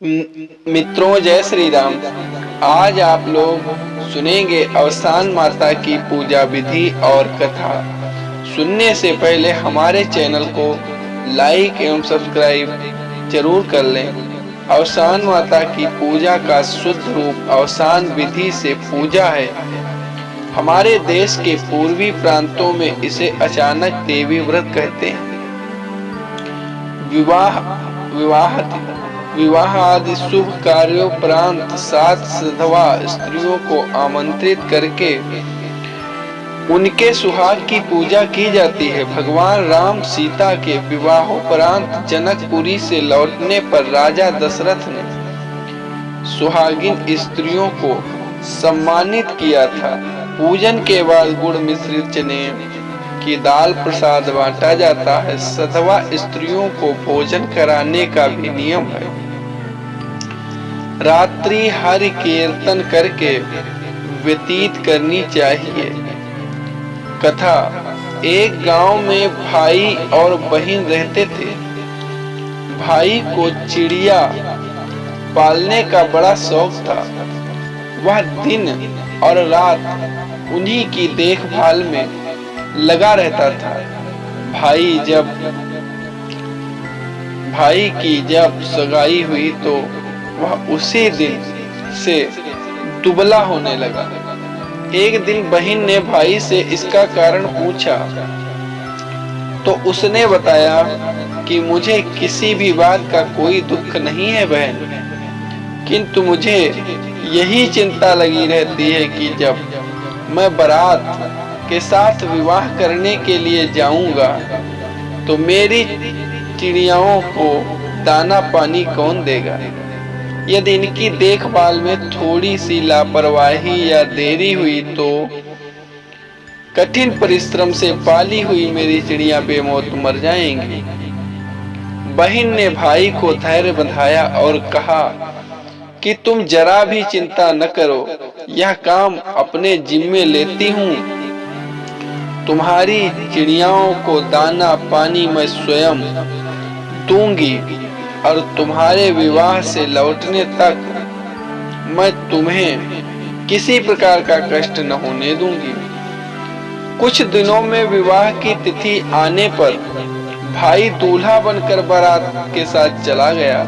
मित्रों, जय श्री राम। आज आप लोग सुनेंगे अवसान माता की पूजा विधि और कथा। सुनने से पहले हमारे चैनल को लाइक एवं सब्सक्राइब जरूर कर लें। अवसान माता की पूजा का शुद्ध रूप अवसान विधि से पूजा है। हमारे देश के पूर्वी प्रांतों में इसे अचानक देवी व्रत कहते हैं। विवाह विवाह विवाह आदि शुभ कार्योपरांत 7 सधवा स्त्रियों को आमंत्रित करके उनके सुहाग की पूजा की जाती है। भगवान राम सीता के विवाहोपरांत जनकपुरी से लौटने पर राजा दशरथ ने सुहागिन स्त्रियों को सम्मानित किया था। पूजन के बाद गुड़ मिश्रित चने की दाल प्रसाद बांटा जाता है। सधवा स्त्रियों को भोजन कराने का भी नियम है। रात्रि हरि कीर्तन करके व्यतीत करनी चाहिए। कथा। एक गांव में भाई और बहन रहते थे। भाई को चिड़िया पालने का बड़ा शौक था। वह दिन और रात उन्हीं की देखभाल में लगा रहता था। भाई की जब सगाई हुई तो वह उसी दिन से दुबला होने लगा। एक दिन बहन ने भाई से इसका कारण पूछा तो उसने बताया कि मुझे किसी भी बात का कोई दुख नहीं है बहन, किंतु मुझे यही चिंता लगी रहती है कि जब मैं बारात के साथ विवाह करने के लिए जाऊंगा तो मेरी चिड़ियाओं को दाना पानी कौन देगा। यदि इनकी देखभाल में थोड़ी सी लापरवाही या देरी हुई तो कठिन परिश्रम से पाली हुई मेरी चिड़िया बेमौत मर जाएंगी। बहन ने भाई को धैर्य बंधाया और कहा कि तुम जरा भी चिंता न करो, यह काम अपने जिम्मे लेती हूँ। तुम्हारी चिड़ियाओं को दाना पानी मैं स्वयं दूंगी और तुम्हारे विवाह से लौटने तक मैं तुम्हें किसी प्रकार का कष्ट न होने दूंगी। कुछ दिनों में विवाह की तिथि आने पर भाई दूल्हा बनकर बारात के साथ चला गया।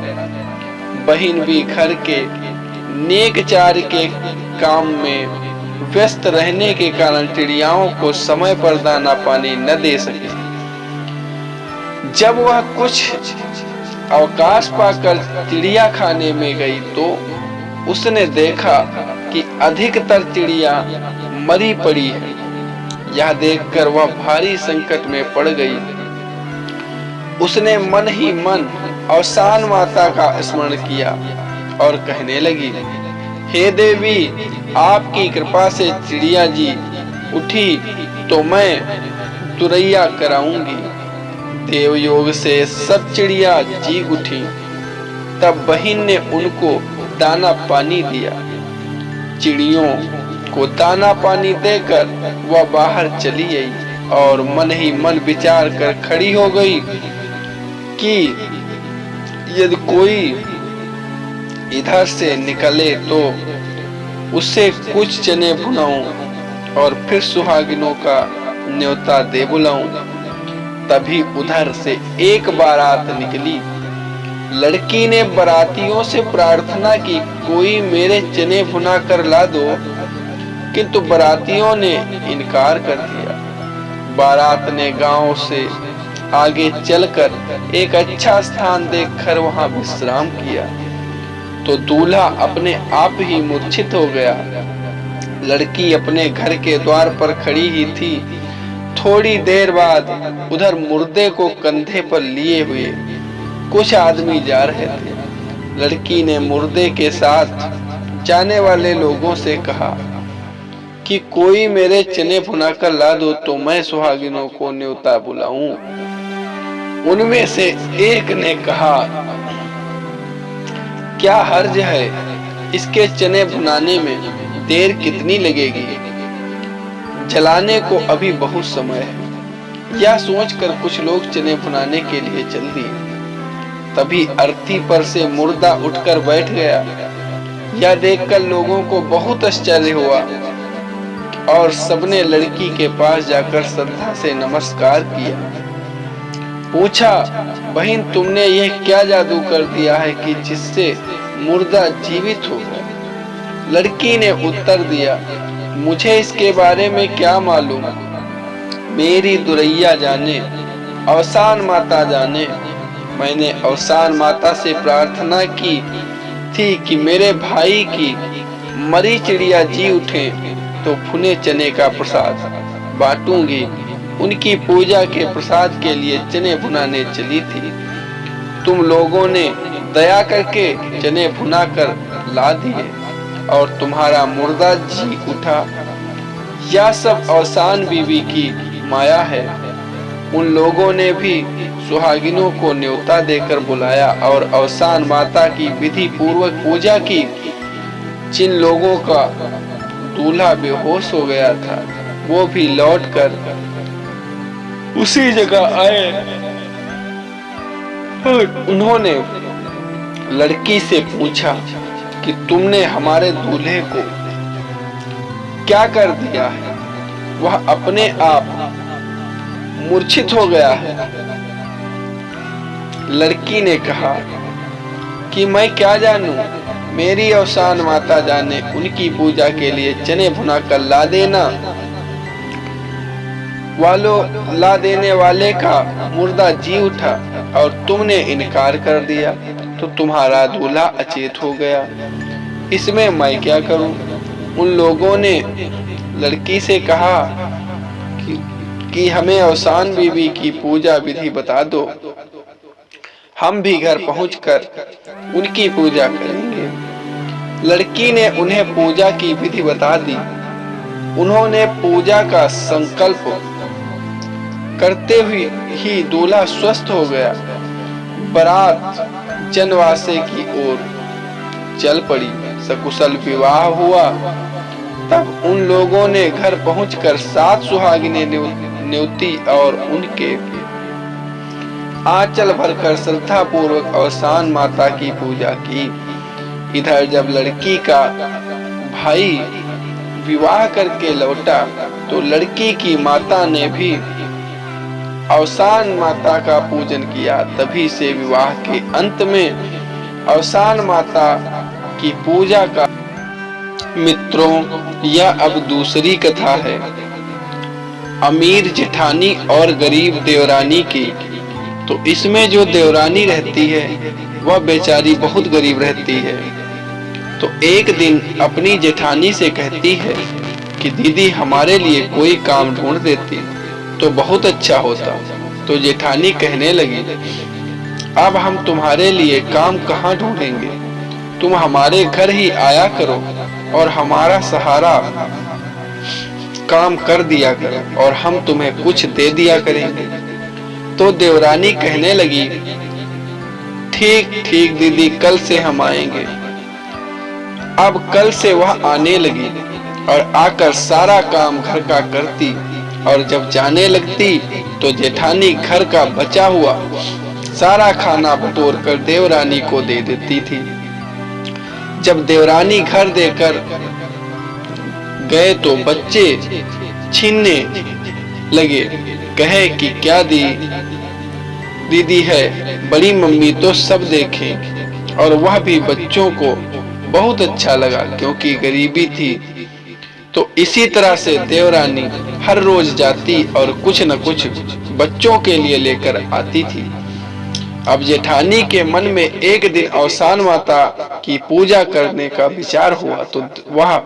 बहन भी घर के नेक चार के काम में व्यस्त रहने के कारण चिड़ियाओं को समय पर दाना पानी न दे सके। जब वह कुछ अवकाश पाकर चिड़िया खाने में गई तो उसने देखा कि अधिकतर चिड़िया मरी पड़ी है। यह देखकर वह भारी संकट में पड़ गई। उसने मन ही मन अवसान माता का स्मरण किया और कहने लगी, हे देवी, आपकी कृपा से चिड़िया जी उठी तो मैं तुरैया कराऊंगी। देव योग से सब चिड़िया जी उठी। तब बहन ने उनको दाना पानी दिया। चिड़ियों को दाना पानी देकर वह बाहर चली गई और मन ही मन विचार कर खड़ी हो गई कि यदि कोई इधर से निकले तो उससे कुछ चने भुनाऊं और फिर सुहागिनों का न्योता दे बुलाऊं। तभी उधर से एक बारात निकली। लड़की ने बारातियों से प्रार्थना की, कोई मेरे चने भुना कर ला दो, किंतु बारातियों ने इनकार कर दिया। बारात ने गांव से आगे चलकर एक अच्छा स्थान देखकर वहां विश्राम किया तो दूल्हा अपने आप ही मूर्छित हो गया। लड़की अपने घर के द्वार पर खड़ी ही थी। थोड़ी देर बाद उधर मुर्दे को कंधे पर लिए हुए कुछ आदमी जा रहे थे। लड़की ने मुर्दे के साथ जाने वाले लोगों से कहा कि कोई मेरे चने भुनाकर ला दो तो मैं सुहागिनों को न्योता बुलाऊं। उनमें से एक ने कहा, क्या हर्ज है, इसके चने भुनाने में देर कितनी लगेगी, जलाने को अभी बहुत समय है। यह सोचकर कुछ लोग चने भुनाने के लिए चल दिए। तभी अर्थी पर से मुर्दा उठकर बैठ गया। यह देखकर लोगों को बहुत आश्चर्य हुआ और सबने लड़की के पास जाकर श्रद्धा से नमस्कार किया। पूछा, बहन तुमने यह क्या जादू कर दिया है कि जिससे मुर्दा जीवित हो गया? लड़की ने उत्तर दिया, मुझे इसके बारे में क्या मालूम, मेरी दुरैया जाने, अवसान माता जाने। मैंने अवसान माता से प्रार्थना की थी कि मेरे भाई की मरी चिड़िया जी उठे तो भुने चने का प्रसाद बांटूंगी। उनकी पूजा के प्रसाद के लिए चने भुनाने चली थी। तुम लोगों ने दया करके चने भुना कर ला दिए और तुम्हारा मुर्दा जी उठा। यह सब अवसान बीवी की माया है। उन लोगों ने भी सुहागिनों को न्योता देकर बुलाया और अवसान माता की विधि पूर्वक पूजा की। जिन लोगों का दूल्हा बेहोश हो गया था वो भी लौटकर उसी जगह आए और उन्होंने लड़की से पूछा कि तुमने हमारे दूल्हे को क्या कर दिया है? वह अपने आप मूर्छित हो गया है। लड़की ने कहा कि मैं क्या जानूं, मेरी अवसान माता जाने। उनकी पूजा के लिए चने भुना कर ला देने वाले का मुर्दा जी उठा और तुमने इनकार कर दिया तो तुम्हारा दूल्हा अचेत हो गया। इसमें मैं क्या करूं? उन लोगों ने लड़की से कहा कि हमें अवसान बीवी की पूजा विधि बता दो, हम भी घर पहुंचकर उनकी पूजा करेंगे। लड़की ने उन्हें पूजा की विधि बता दी। उन्होंने पूजा का संकल्प करते हुए ही दूल्हा स्वस्थ हो गया। बारात जनवासे की ओर चल पड़ी। सकुशल विवाह हुआ। तब उन लोगों ने घर पहुंचकर 7 सुहागिनें न्योती और उनके आंचल भरकर श्रद्धा पूर्वक अवसान माता की पूजा की। इधर जब लड़की का भाई विवाह करके लौटा तो लड़की की माता ने भी अवसान माता का पूजन किया। तभी से विवाह के अंत में अवसान माता की पूजा का। मित्रों, यह अब दूसरी कथा है अमीर जेठानी और गरीब देवरानी की। तो इसमें जो देवरानी रहती है वह बेचारी बहुत गरीब रहती है। तो एक दिन अपनी जेठानी से कहती है कि दीदी हमारे लिए कोई काम ढूंढ देती तो बहुत अच्छा होता। तो जेठानी कहने लगी, अब हम तुम्हारे लिए काम कहाँ ढूंढेंगे, तुम हमारे घर ही आया करो और हमारा सहारा काम कर दिया करो और हम तुम्हें कुछ दे दिया करेंगे। तो देवरानी कहने लगी, ठीक ठीक दीदी, कल से हम आएंगे। अब कल से वह आने लगी और आकर सारा काम घर का करती और जब जाने लगती तो जेठानी घर का बचा हुआ सारा खाना बटोर कर देवरानी को दे देती थी। जब देवरानी घर देकर गए तो बच्चे छीनने लगे। कहे कि क्या दीदी है, बड़ी मम्मी तो सब देखें। और वह भी बच्चों को बहुत अच्छा लगा क्योंकि गरीबी थी। तो इसी तरह से देवरानी हर रोज जाती और कुछ न कुछ बच्चों के लिए लेकर आती थी। अब जेठानी के मन में एक दिन अवसान माता की पूजा करने का विचार हुआ तो वह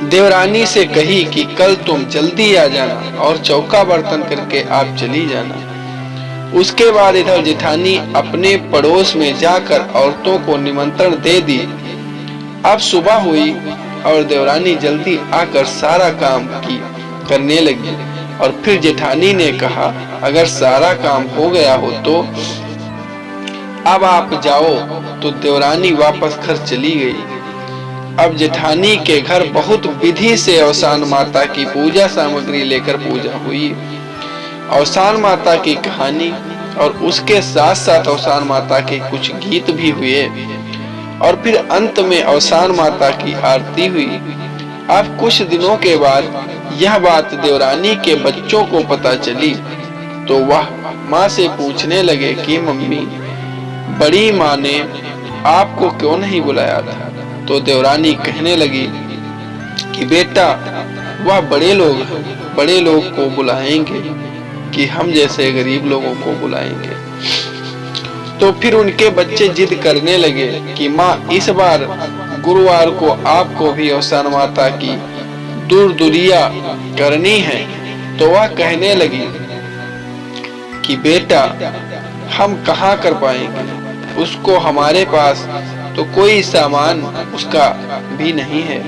देवरानी से कही कि कल तुम जल्दी आ जाना और चौका बर्तन करके आप चली जाना। उसके बाद इधर जेठानी अपने पड़ोस में जाकर औरतों को निमंत्रण दे दी। अब सुबह हुई और देवरानी जल्दी आकर सारा काम करने लगी। और फिर जेठानी ने कहा, अगर सारा काम हो गया हो तो अब आप जाओ। तो देवरानी वापस घर चली गई। अब जेठानी के घर बहुत विधि से अवसान माता की पूजा सामग्री लेकर पूजा हुई। अवसान माता की कहानी और उसके साथ साथ अवसान माता के कुछ गीत भी हुए और फिर अंत में अवसान माता की आरती हुई। अब कुछ दिनों के बाद यह बात देवरानी के बच्चों को पता चली तो वह माँ से पूछने लगे कि मम्मी, बड़ी माँ ने आपको क्यों नहीं बुलाया था? तो देवरानी कहने लगी कि बेटा, वह बड़े लोग को बुलाएंगे कि हम जैसे गरीब लोगों को बुलाएंगे। तो फिर उनके बच्चे जिद करने लगे कि माँ, इस बार गुरुवार को आपको भी अवसान माता की दूरदुरिया करनी है। तो वह कहने लगी कि बेटा, हम कहाँ कर पाएंगे उसको, हमारे पास तो कोई सामान उसका भी नहीं है।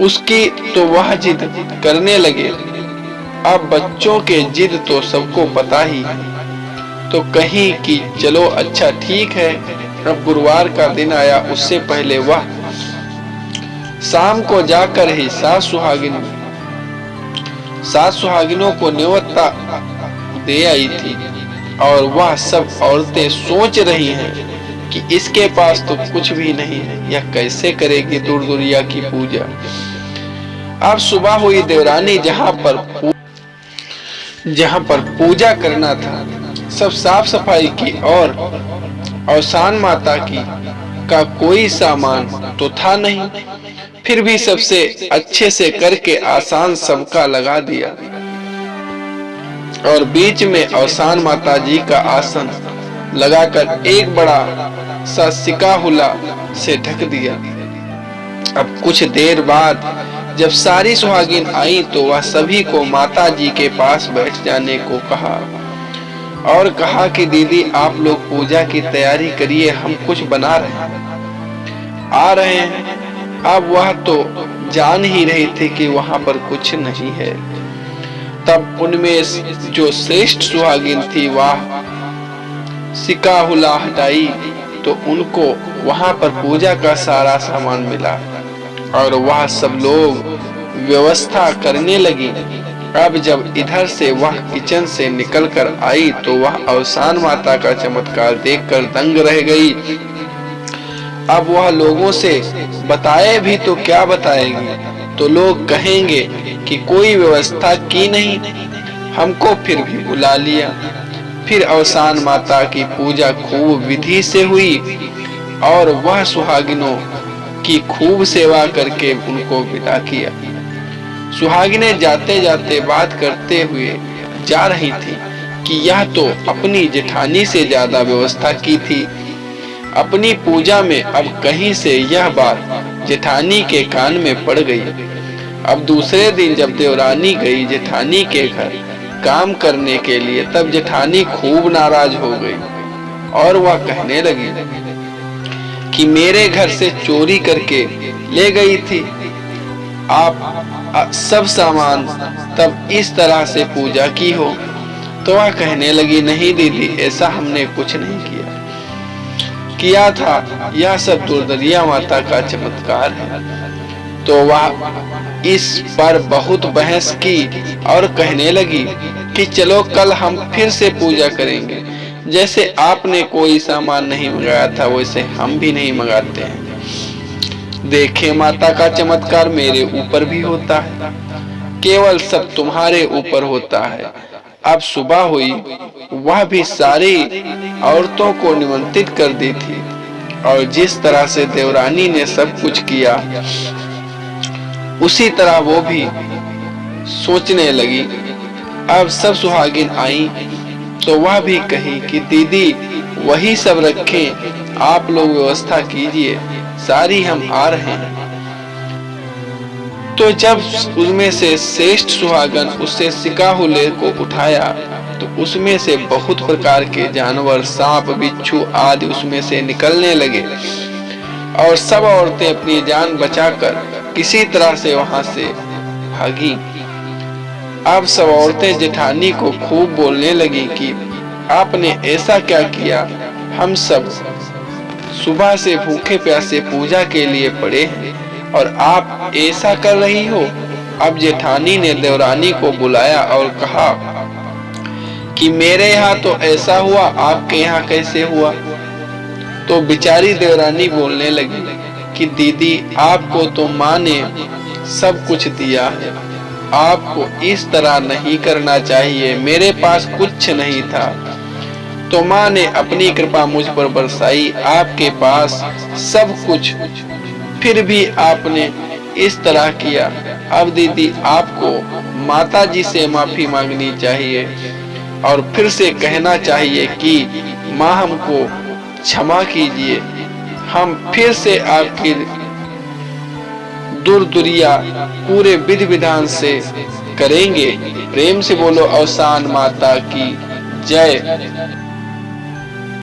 उसकी तो वह जिद करने लगे। अब बच्चों के जिद तो सबको पता ही है, तो कहीं कि चलो अच्छा ठीक है। अब गुरुवार का दिन आया, उससे पहले वह शाम को जाकर ही सात सुहागिनों को न्योता दे आई थी और वह सब औरतें सोच रही हैं कि इसके पास तो कुछ भी नहीं है, यह कैसे करेगी दूरदुरिया की पूजा। अब सुबह हुई, देवरानी जहाँ पर पूजा करना था सब साफ सफाई की और अवसान माता का कोई सामान तो था नहीं, फिर भी सबसे अच्छे से करके आसान सबका लगा दिया और बीच में अवसान माता जी का आसन लगाकर एक बड़ा सा सिकाहुला से ढक दिया। अब कुछ देर बाद जब सारी सुहागिन आई तो वह सभी को माता जी के पास बैठ जाने को कहा और कहा कि दीदी, आप लोग पूजा की तैयारी करिए, हम कुछ बना आ रहे हैं। अब वह तो जान ही रही थी कि वहां पर कुछ नहीं है। तब उनमें जो श्रेष्ठ सुहागिन थी वह सिकाहुला हटाई तो उनको वहां पर पूजा का सारा सामान मिला और वह सब लोग व्यवस्था करने लगी। अब जब इधर से वह किचन से निकलकर आई तो वह अवसान माता का चमत्कार देखकर दंग रह गई। अब वह लोगों से बताए भी तो क्या बताएगी, तो लोग कहेंगे कि कोई व्यवस्था की नहीं, हमको फिर भी बुला लिया। फिर अवसान माता की पूजा खूब विधि से हुई और वह सुहागिनों की खूब सेवा करके उनको विदा किया। सुहागिनें जाते जाते बात करते हुए जा रही थी कि यह तो अपनी जेठानी से ज्यादा व्यवस्था की थी। अपनी पूजा में अब कहीं से यह बात जेठानी के कान में पड़ गई। अब दूसरे दिन जब देवरानी गई जेठानी के घर काम करने के लिए, तब जेठानी खूब नाराज हो गई और वह कहने लगी कि मेरे घर से चोरी करके ले गई थी आप सब सामान, तब इस तरह से पूजा की हो। तो वह कहने लगी, नहीं दीदी, ऐसा हमने कुछ नहीं किया था, यह सब दूरदुरिया माता का चमत्कार है। तो वह इस पर बहुत बहस की और कहने लगी कि चलो कल हम फिर से पूजा करेंगे, जैसे आपने कोई सामान नहीं मंगाया था वैसे हम भी नहीं मंगाते हैं। देखे माता का चमत्कार मेरे ऊपर भी होता है, केवल सब तुम्हारे ऊपर होता है। अब सुबह हुई, वह भी सारी औरतों को निमंत्रित कर दी थी और जिस तरह से देवरानी ने सब कुछ किया उसी तरह वो भी सोचने लगी। अब सब सुहागिन आई तो वह भी कही कि दीदी वही सब रखें, आप लोग व्यवस्था कीजिए, सारी हम आ रहे हैं। तो जब उसमें से श्रेष्ठ सुहागन उससे सिकाहुले को उठाया तो उसमें से बहुत प्रकार के जानवर, सांप, बिच्छू आदि उसमें से निकलने लगे और सब औरतें अपनी जान बचाकर किसी तरह से वहां से भागी। अब सब औरतें जेठानी को खूब बोलने लगी कि आपने ऐसा क्या किया, हम सब सुबह से भूखे प्यासे पूजा के लिए पड़े हैं और आप ऐसा कर रही हो। अब जेठानी ने देवरानी को बुलाया और कहा कि मेरे यहाँ तो ऐसा हुआ, आपके यहाँ कैसे हुआ। तो बेचारी देवरानी बोलने लगी कि दीदी, आपको तो माँ ने सब कुछ दिया है, आपको इस तरह नहीं करना चाहिए, मेरे पास कुछ नहीं था तो माँ ने अपनी कृपा मुझ पर बरसाई, आपके पास सब कुछ, फिर भी आपने इस तरह किया। अब दीदी आपको माता जी से माफी मांगनी चाहिए और फिर से कहना चाहिए कि माँ हमको क्षमा कीजिए, हम फिर से आपकी दुर्दुरिया पूरे विधि विधान से करेंगे। प्रेम से बोलो अवसान माता की जय।